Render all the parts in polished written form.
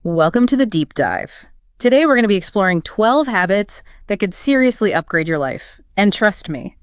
Welcome to the deep dive. Today we're going to be exploring 12 habits that could seriously upgrade your life. And trust me,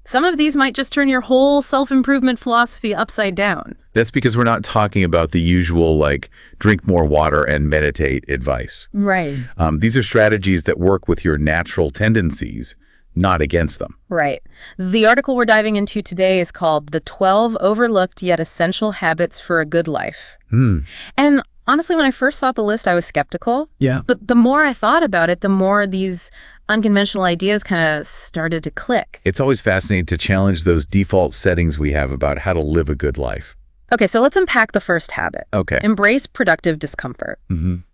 some of these might just turn your whole self-improvement philosophy upside down. That's because we're not talking about the usual, like, drink more water and meditate advice. Right. These are strategies that work with your natural tendencies, not against them. Right. The article we're diving into today is called The 12 Overlooked Yet Essential Habits for a Good Life. And honestly, when I first saw the list, I was skeptical. Yeah. But the more I thought about it, the more these unconventional ideas kind of started to click. It's always fascinating to challenge those default settings we have about how to live a good life. Okay, so let's unpack the first habit. Okay. Embrace productive discomfort.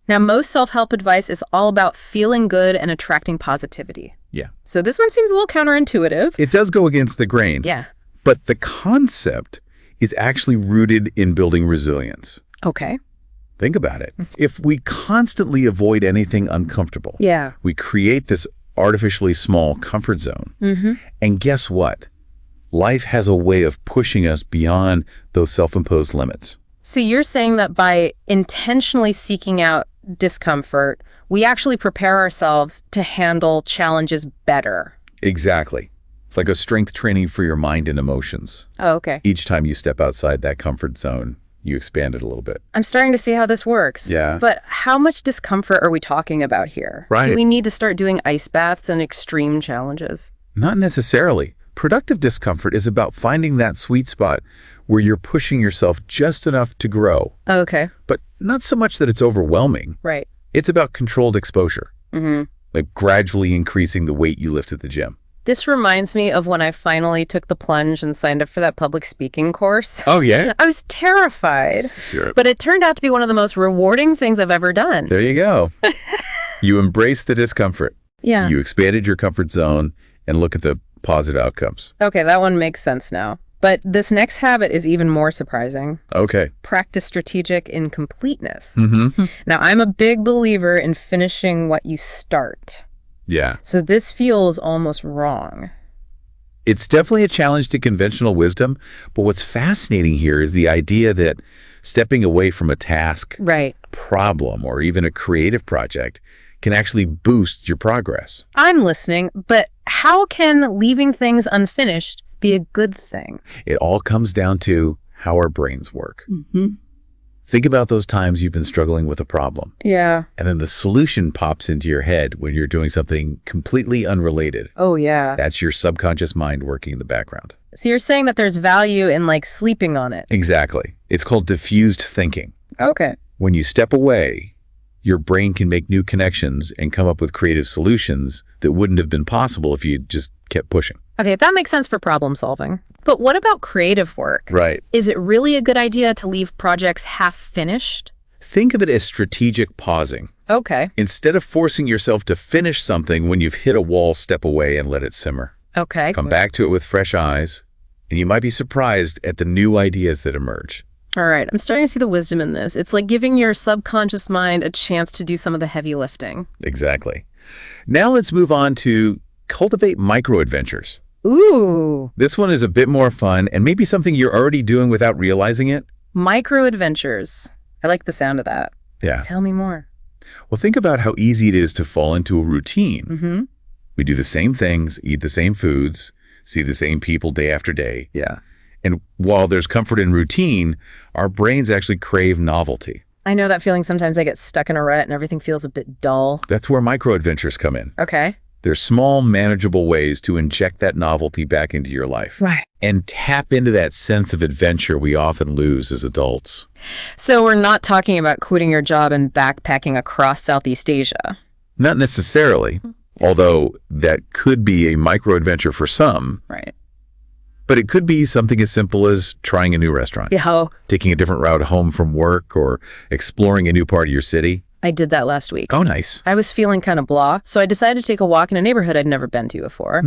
Now, most self-help advice is all about feeling good and attracting positivity. Yeah. So this one seems a little counterintuitive. It does go against the grain. Yeah. But the concept is actually rooted in building resilience. Okay. Think about it. If we constantly avoid anything uncomfortable, Yeah. we create this artificially small comfort zone. And guess what? Life has a way of pushing us beyond those self-imposed limits. So you're saying that by intentionally seeking out discomfort, we actually prepare ourselves to handle challenges better. Exactly. It's like a strength training for your mind and emotions. Oh, okay. Each time you step outside that comfort zone, you expand it a little bit. I'm starting to see how this works. Yeah. But how much discomfort are we talking about here? Right. Do we need to start doing ice baths and extreme challenges? Not necessarily. Productive discomfort is about finding that sweet spot where you're pushing yourself just enough to grow, Oh, okay. but not so much that it's overwhelming. Right. It's about controlled exposure, like gradually increasing the weight you lift at the gym. This reminds me of when I finally took the plunge and signed up for that public speaking course. Oh, yeah? I was terrified, Sure. but it turned out to be one of the most rewarding things I've ever done. There you go. You embraced the discomfort. Yeah. You expanded your comfort zone and look at the positive outcomes. Okay, that one makes sense now. But this next habit is even more surprising. Okay. Practice strategic incompleteness. Now, I'm a big believer in finishing what you start. Yeah. So this feels almost wrong. It's definitely a challenge to conventional wisdom, but what's fascinating here is the idea that stepping away from a task, Right. problem, or even a creative project can actually boost your progress. I'm listening, but how can leaving things unfinished be a good thing? It all comes down to how our brains work. Think about those times you've been struggling with a problem, Yeah. and then the solution pops into your head when you're doing something completely unrelated. Oh, yeah. That's your subconscious mind working in the background. So you're saying that there's value in, like, sleeping on it? Exactly. It's called diffused thinking. Okay. When you step away, your brain can make new connections and come up with creative solutions that wouldn't have been possible if you just kept pushing. Okay, that makes sense for problem solving. But what about creative work? Right. Is it really a good idea to leave projects half finished? Think of it as strategic pausing. Okay. Instead of forcing yourself to finish something when you've hit a wall, step away and let it simmer. Okay. Come back to it with fresh eyes, and you might be surprised at the new ideas that emerge. All right. I'm starting to see the wisdom in this. It's like giving your subconscious mind a chance to do some of the heavy lifting. Exactly. Now let's move on to cultivate micro-adventures. Ooh. This one is a bit more fun and maybe something you're already doing without realizing it. Micro adventures. I like the sound of that. Yeah. Tell me more. Well, think about how easy it is to fall into a routine. We do the same things, eat the same foods, see the same people day after day. Yeah. And while there's comfort in routine, our brains actually crave novelty. I know that feeling. Sometimes I get stuck in a rut and everything feels a bit dull. That's where micro-adventures come in. Okay. They're small, manageable ways to inject that novelty back into your life. Right. And tap into that sense of adventure we often lose as adults. So we're not talking about quitting your job and backpacking across Southeast Asia. Not necessarily, although that could be a micro-adventure for some. Right. But it could be something as simple as trying a new restaurant, Yeah. taking a different route home from work, or exploring a new part of your city. I did that last week. Oh, nice. I was feeling kind of blah, so I decided to take a walk in a neighborhood I'd never been to before.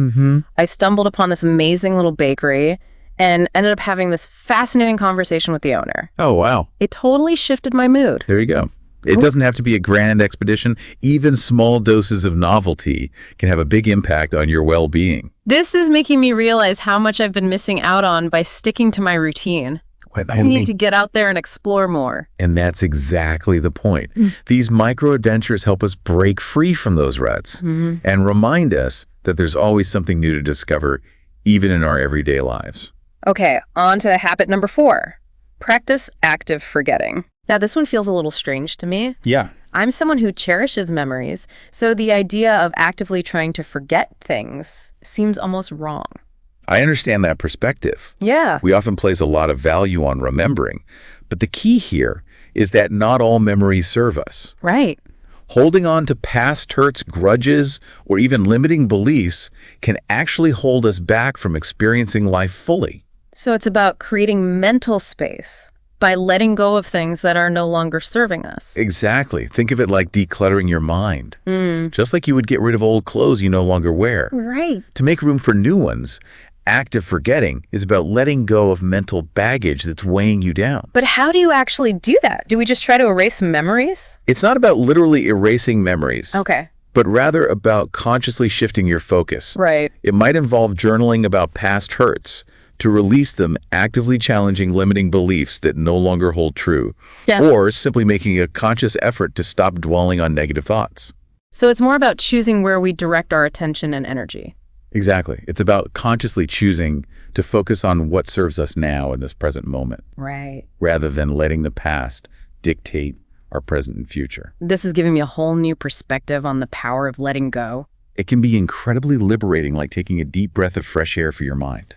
I stumbled upon this amazing little bakery and ended up having this fascinating conversation with the owner. Oh, wow. It totally shifted my mood. There you go. It doesn't have to be a grand expedition. Even small doses of novelty can have a big impact on your well-being. This is making me realize how much I've been missing out on by sticking to my routine. I need to get out there and explore more. And that's exactly the point. These micro-adventures help us break free from those ruts and remind us that there's always something new to discover, even in our everyday lives. Okay, on to habit number 4. Practice active forgetting. Now, this one feels a little strange to me. Yeah. I'm someone who cherishes memories, so the idea of actively trying to forget things seems almost wrong. I understand that perspective. Yeah. We often place a lot of value on remembering, but the key here is that not all memories serve us. Right. Holding on to past hurts, grudges, or even limiting beliefs can actually hold us back from experiencing life fully. So it's about creating mental space by letting go of things that are no longer serving us. Exactly. Think of it like decluttering your mind. Just like you would get rid of old clothes you no longer wear. Right. To make room for new ones, active forgetting is about letting go of mental baggage that's weighing you down. But how do you actually do that? Do we just try to erase memories? It's not about literally erasing memories. Okay. But rather about consciously shifting your focus. Right. It might involve journaling about past hurts to release them, actively challenging limiting beliefs that no longer hold true, or simply making a conscious effort to stop dwelling on negative thoughts. So it's more about choosing where we direct our attention and energy. Exactly. It's about consciously choosing to focus on what serves us now in this present moment, Right. rather than letting the past dictate our present and future. This is giving me a whole new perspective on the power of letting go. It can be incredibly liberating, like taking a deep breath of fresh air for your mind.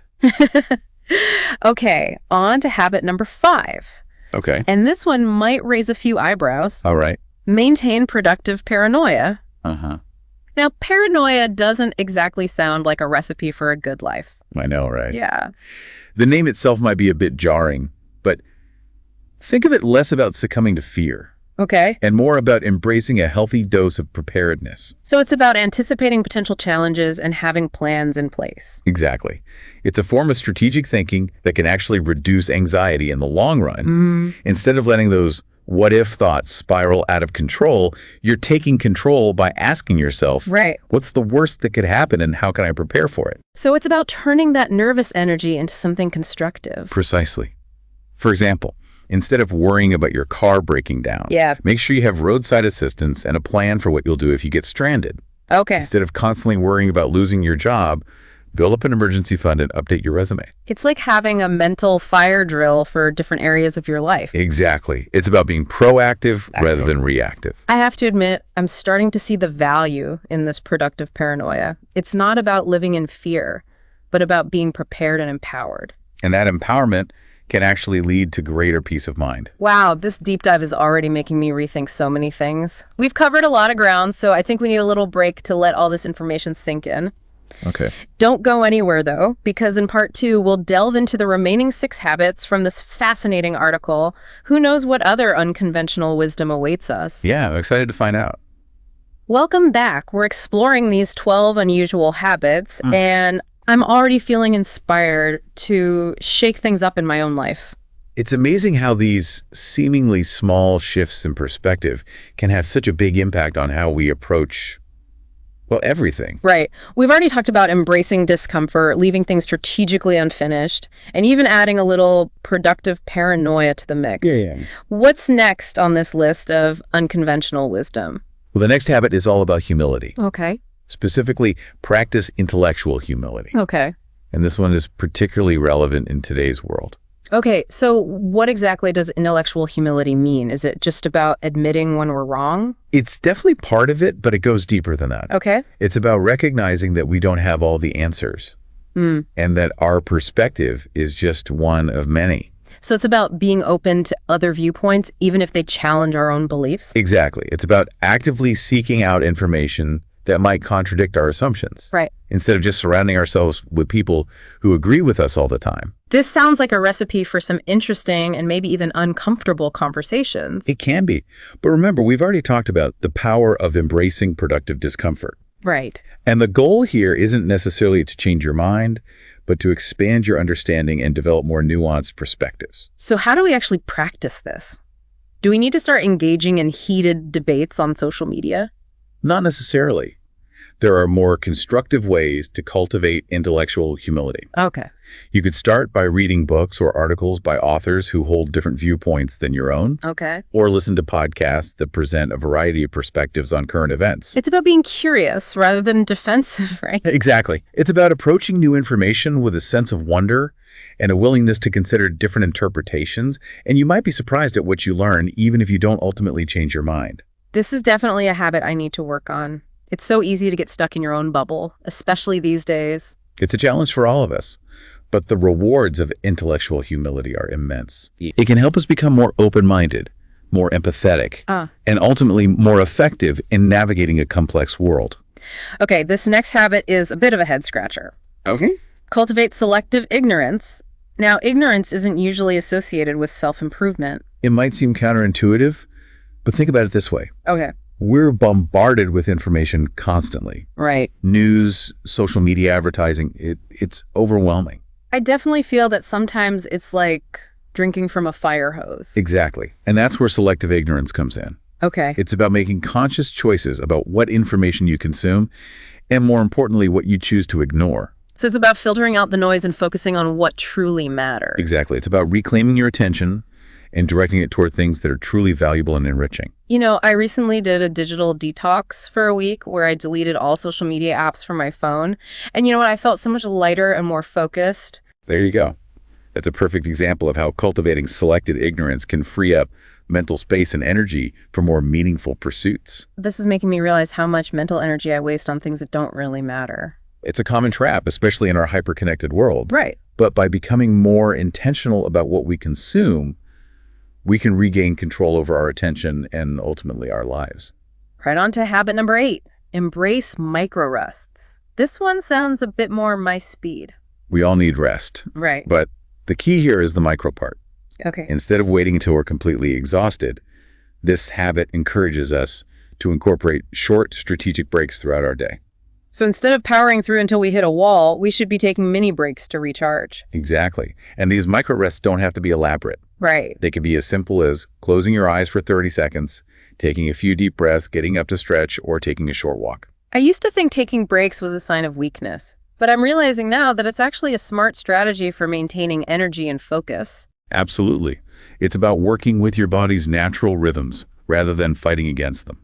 Okay, on to habit number 5. Okay. And this one might raise a few eyebrows. All right. Maintain productive paranoia. Uh-huh. Now, paranoia doesn't exactly sound like a recipe for a good life. I know, right? Yeah. The name itself might be a bit jarring, but think of it less about succumbing to fear Okay. and more about embracing a healthy dose of preparedness. So it's about anticipating potential challenges and having plans in place. Exactly. It's a form of strategic thinking that can actually reduce anxiety in the long run. Instead of letting those what-if thoughts spiral out of control, you're taking control by asking yourself, Right. what's the worst that could happen and how can I prepare for it? So it's about turning that nervous energy into something constructive. Precisely. For example, instead of worrying about your car breaking down, make sure you have roadside assistance and a plan for what you'll do if you get stranded. Okay. Instead of constantly worrying about losing your job, build up an emergency fund and update your resume. It's like having a mental fire drill for different areas of your life. Exactly. It's about being proactive rather than reactive. I have to admit, I'm starting to see the value in this productive paranoia. It's not about living in fear, but about being prepared and empowered. And that empowerment can actually lead to greater peace of mind. Wow, this deep dive is already making me rethink so many things. We've covered a lot of ground, so I think we need a little break to let all this information sink in. Okay. Don't go anywhere, though, because in part 2, we'll delve into the remaining 6 habits from this fascinating article. Who knows what other unconventional wisdom awaits us? Yeah, I'm excited to find out. Welcome back. We're exploring these 12 unusual habits, and I'm already feeling inspired to shake things up in my own life. It's amazing how these seemingly small shifts in perspective can have such a big impact on how we approach, well, everything. Right. We've already talked about embracing discomfort, leaving things strategically unfinished, and even adding a little productive paranoia to the mix. What's next on this list of unconventional wisdom? Well, the next habit is all about humility. Okay. Specifically, practice intellectual humility. Okay. And this one is particularly relevant in today's world. Okay, so what exactly does intellectual humility mean? Is it just about admitting when we're wrong? It's definitely part of it, but it goes deeper than that. Okay. It's about recognizing that we don't have all the answers and that our perspective is just one of many. So it's about being open to other viewpoints, even if they challenge our own beliefs? Exactly. It's about actively seeking out information that might contradict our assumptions. Right. Instead of just surrounding ourselves with people who agree with us all the time. This sounds like a recipe for some interesting and maybe even uncomfortable conversations. It can be. But remember, we've already talked about the power of embracing productive discomfort. Right. And the goal here isn't necessarily to change your mind, but to expand your understanding and develop more nuanced perspectives. So how do we actually practice this? Do we need to start engaging in heated debates on social media? Not necessarily. There are more constructive ways to cultivate intellectual humility. Okay. You could start by reading books or articles by authors who hold different viewpoints than your own, Okay. or listen to podcasts that present a variety of perspectives on current events. It's about being curious rather than defensive, right? Exactly. It's about approaching new information with a sense of wonder and a willingness to consider different interpretations, and you might be surprised at what you learn, even if you don't ultimately change your mind. This is definitely a habit I need to work on. It's so easy to get stuck in your own bubble, especially these days. It's a challenge for all of us, but the rewards of intellectual humility are immense. It can help us become more open-minded, more empathetic, and ultimately more effective in navigating a complex world. Okay, this next habit is a bit of a head-scratcher. Okay. Cultivate selective ignorance. Now, ignorance isn't usually associated with self-improvement. It might seem counterintuitive, but think about it this way. Okay. We're bombarded with information constantly. Right. News, social media advertising, it's overwhelming. I definitely feel that sometimes it's like drinking from a fire hose. Exactly. And that's where selective ignorance comes in. Okay. It's about making conscious choices about what information you consume, and more importantly, what you choose to ignore. So it's about filtering out the noise and focusing on what truly matters. Exactly. It's about reclaiming your attention and directing it toward things that are truly valuable and enriching. You know, I recently did a digital detox for a week where I deleted all social media apps from my phone. And you know what? I felt so much lighter and more focused. There you go. That's a perfect example of how cultivating selected ignorance can free up mental space and energy for more meaningful pursuits. This is making me realize how much mental energy I waste on things that don't really matter. It's a common trap, especially in our hyper-connected world. Right. But by becoming more intentional about what we consume, we can regain control over our attention and ultimately our lives. Right on to habit number 8. Embrace micro-rests. This one sounds a bit more my speed. We all need rest. Right. But the key here is the micro part. Okay. Instead of waiting until we're completely exhausted, this habit encourages us to incorporate short strategic breaks throughout our day. So instead of powering through until we hit a wall, we should be taking mini breaks to recharge. Exactly. And these micro rests don't have to be elaborate. Right. They can be as simple as closing your eyes for 30 seconds, taking a few deep breaths, getting up to stretch, or taking a short walk. I used to think taking breaks was a sign of weakness, but I'm realizing now that it's actually a smart strategy for maintaining energy and focus. Absolutely. It's about working with your body's natural rhythms rather than fighting against them.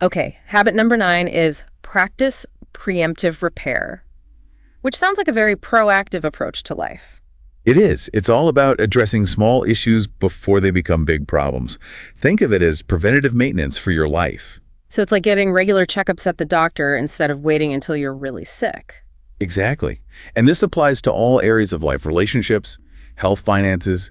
Okay, habit number 9 is practice preemptive repair, which sounds like a very proactive approach to life. It is. It's all about addressing small issues before they become big problems. Think of it as preventative maintenance for your life. So it's like getting regular checkups at the doctor instead of waiting until you're really sick. Exactly. And this applies to all areas of life: relationships, health, finances,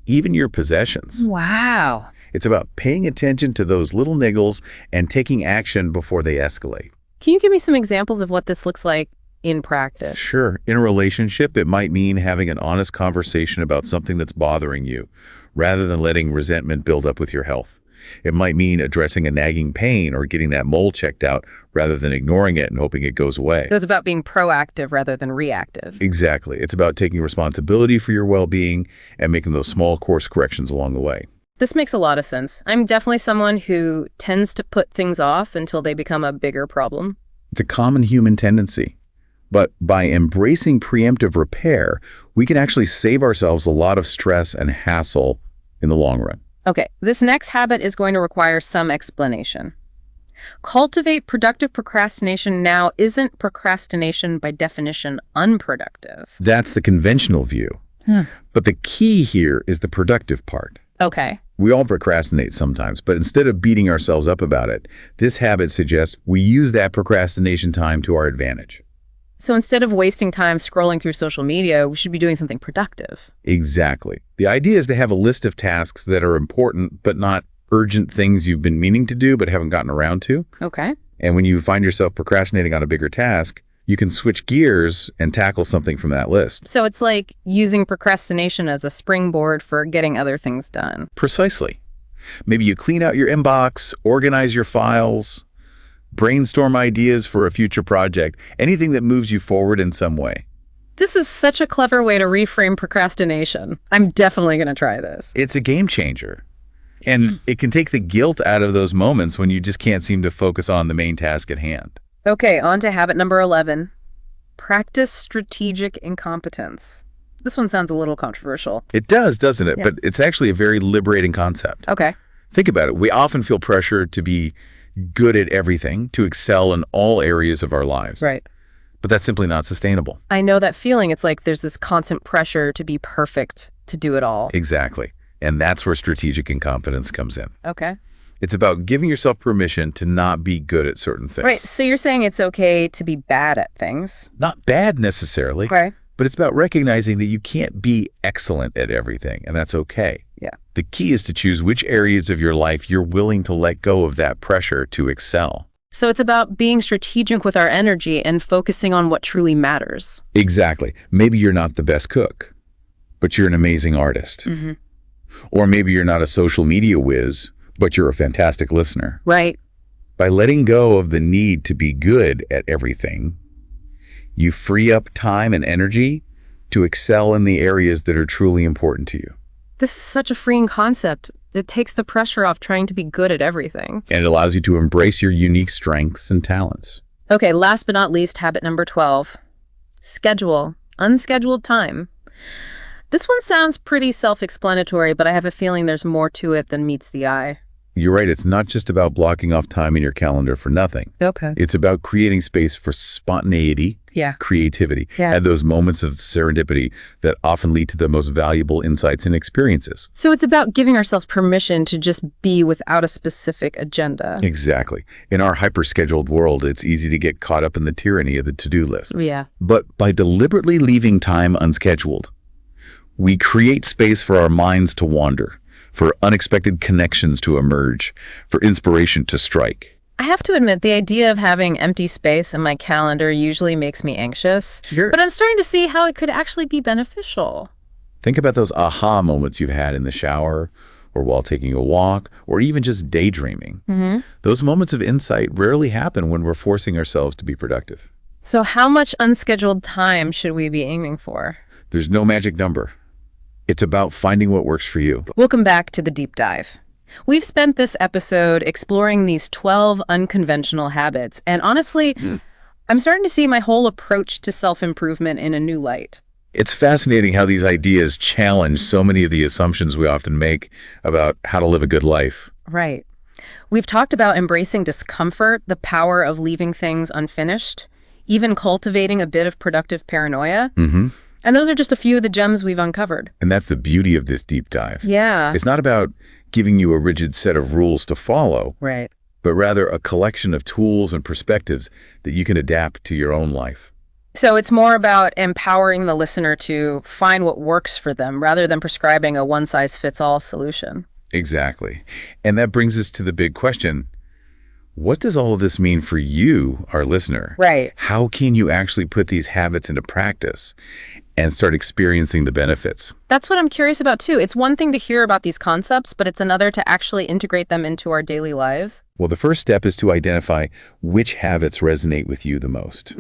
even your possessions. Wow. It's about paying attention to those little niggles and taking action before they escalate. Can you give me some examples of what this looks like in practice? Sure. In a relationship, it might mean having an honest conversation about something that's bothering you, rather than letting resentment build up with your health. It might mean addressing a nagging pain or getting that mole checked out rather than ignoring it and hoping it goes away. So it's about being proactive rather than reactive. Exactly. It's about taking responsibility for your well-being and making those small course corrections along the way. This makes a lot of sense. I'm definitely someone who tends to put things off until they become a bigger problem. It's a common human tendency. But by embracing preemptive repair, we can actually save ourselves a lot of stress and hassle in the long run. Okay, this next habit is going to require some explanation. Cultivate productive procrastination now isn't procrastination by definition unproductive. That's the conventional view. But the key here is the productive part. Okay. We all procrastinate sometimes, but instead of beating ourselves up about it, this habit suggests we use that procrastination time to our advantage. So instead of wasting time scrolling through social media, we should be doing something productive. Exactly. The idea is to have a list of tasks that are important, but not urgent things you've been meaning to do but haven't gotten around to. Okay. And when you find yourself procrastinating on a bigger task, you can switch gears and tackle something from that list. So it's like using procrastination as a springboard for getting other things done. Precisely. Maybe you clean out your inbox, organize your files, brainstorm ideas for a future project, anything that moves you forward in some way. This is such a clever way to reframe procrastination. I'm definitely going to try this. It's a game changer. And it can take the guilt out of those moments when you just can't seem to focus on the main task at hand. Okay, on to habit number 11. Practice strategic incompetence. This one sounds a little controversial. It does, doesn't it? Yeah. But it's actually a very liberating concept. Okay. Think about it. We often feel pressure to be good at everything, to excel in all areas of our lives. Right. But that's simply not sustainable. I know that feeling. It's like there's this constant pressure to be perfect, to do it all. Exactly. And that's where strategic incompetence comes in. Okay. It's about giving yourself permission to not be good at certain things. Right. So you're saying it's okay to be bad at things. Not bad necessarily, Okay. but it's about recognizing that you can't be excellent at everything, and that's okay. Yeah. The key is to choose which areas of your life you're willing to let go of that pressure to excel. So it's about being strategic with our energy and focusing on what truly matters. Exactly. Maybe you're not the best cook, but you're an amazing artist. Or maybe you're not a social media whiz, but you're a fantastic listener. Right. By letting go of the need to be good at everything, you free up time and energy to excel in the areas that are truly important to you. This is such a freeing concept. It takes the pressure off trying to be good at everything. And it allows you to embrace your unique strengths and talents. Okay, last but not least, habit number 12. Schedule unscheduled time. This one sounds pretty self-explanatory, but I have a feeling there's more to it than meets the eye. You're right, it's not just about blocking off time in your calendar for nothing. Okay. It's about creating space for spontaneity, Yeah. creativity, Yeah. and those moments of serendipity that often lead to the most valuable insights and experiences. So it's about giving ourselves permission to just be without a specific agenda. Exactly. In our hyper-scheduled world, it's easy to get caught up in the tyranny of the to-do list. Yeah. But by deliberately leaving time unscheduled, we create space for our minds to wander, for unexpected connections to emerge, for inspiration to strike. I have to admit, the idea of having empty space in my calendar usually makes me anxious. Sure. But I'm starting to see how it could actually be beneficial. Think about those aha moments you've had in the shower, or while taking a walk, or even just daydreaming. Those moments of insight rarely happen when we're forcing ourselves to be productive. So how much unscheduled time should we be aiming for? There's no magic number. It's about finding what works for you. Welcome back to the deep dive. We've spent this episode exploring these 12 unconventional habits, and honestly, I'm starting to see my whole approach to self-improvement in a new light. It's fascinating how these ideas challenge so many of the assumptions we often make about how to live a good life. Right. We've talked about embracing discomfort, the power of leaving things unfinished, even cultivating a bit of productive paranoia. And those are just a few of the gems we've uncovered. And that's the beauty of this deep dive. Yeah. It's not about giving you a rigid set of rules to follow, Right. but rather a collection of tools and perspectives that you can adapt to your own life. So it's more about empowering the listener to find what works for them rather than prescribing a one-size-fits-all solution. Exactly. And that brings us to the big question. What does all of this mean for you, our listener? Right. How can you actually put these habits into practice and start experiencing the benefits? That's what I'm curious about, too. It's one thing to hear about these concepts, but it's another to actually integrate them into our daily lives. Well, the first step is to identify which habits resonate with you the most.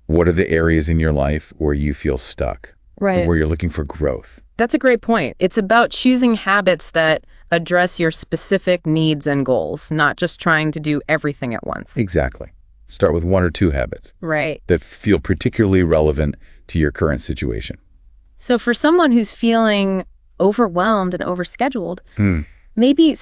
What are the areas in your life where you feel stuck? Right. Where you're looking for growth? That's a great point. It's about choosing habits that address your specific needs and goals, not just trying to do everything at once. Exactly. Start with one or two habits Right. that feel particularly relevant to your current situation. So for someone who's feeling overwhelmed and overscheduled, maybe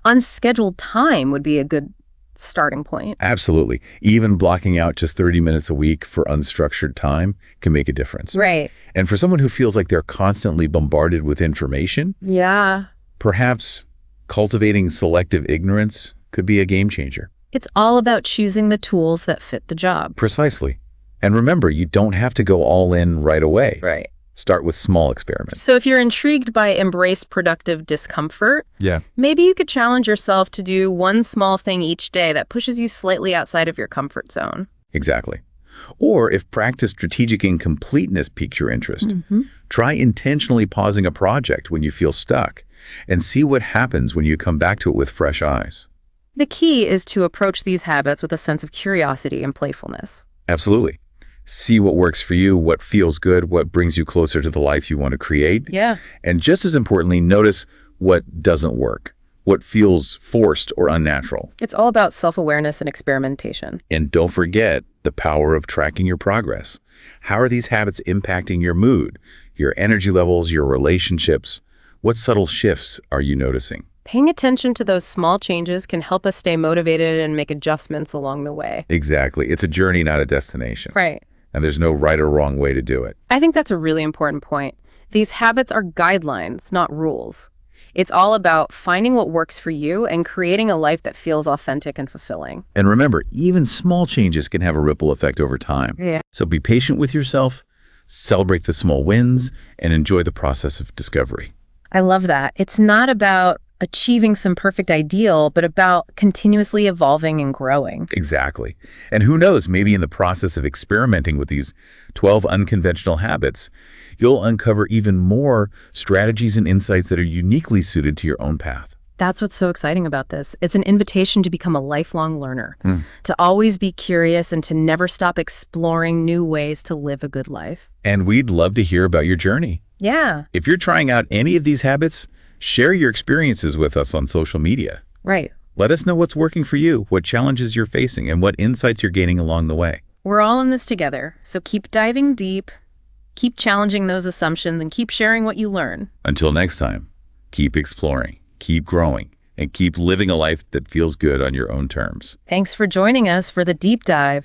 unscheduled time would be a good starting point. Absolutely. Even blocking out just 30 minutes a week for unstructured time can make a difference. Right. And for someone who feels like they're constantly bombarded with information, Yeah. perhaps cultivating selective ignorance could be a game changer. It's all about choosing the tools that fit the job. Precisely. And remember, you don't have to go all in right away. Right. Start with small experiments. So if you're intrigued by embrace productive discomfort, Yeah. maybe you could challenge yourself to do one small thing each day that pushes you slightly outside of your comfort zone. Exactly. Or if practice strategic incompleteness piques your interest, try intentionally pausing a project when you feel stuck and see what happens when you come back to it with fresh eyes. The key is to approach these habits with a sense of curiosity and playfulness. Absolutely. See what works for you, what feels good, what brings you closer to the life you want to create. Yeah. And just as importantly, notice what doesn't work. what feels forced or unnatural. It's all about self-awareness and experimentation. And don't forget the power of tracking your progress. How are these habits impacting your mood, your energy levels, your relationships? What subtle shifts are you noticing? Paying attention to those small changes can help us stay motivated and make adjustments along the way. Exactly. It's a journey, not a destination. Right. And there's no right or wrong way to do it. I think that's a really important point. These habits are guidelines, not rules. It's all about finding what works for you and creating a life that feels authentic and fulfilling. And remember, even small changes can have a ripple effect over time. Yeah. So be patient with yourself, celebrate the small wins, and enjoy the process of discovery. I love that. It's not about achieving some perfect ideal, but about continuously evolving and growing. Exactly. And who knows, maybe in the process of experimenting with these 12 unconventional habits, you'll uncover even more strategies and insights that are uniquely suited to your own path. That's what's so exciting about this. It's an invitation to become a lifelong learner, to always be curious and to never stop exploring new ways to live a good life. And we'd love to hear about your journey. Yeah. If you're trying out any of these habits, share your experiences with us on social media. Right. Let us know what's working for you, what challenges you're facing, and what insights you're gaining along the way. We're all in this together, so keep diving deep, keep challenging those assumptions, and keep sharing what you learn. Until next time, keep exploring, keep growing, and keep living a life that feels good on your own terms. Thanks for joining us for the deep dive.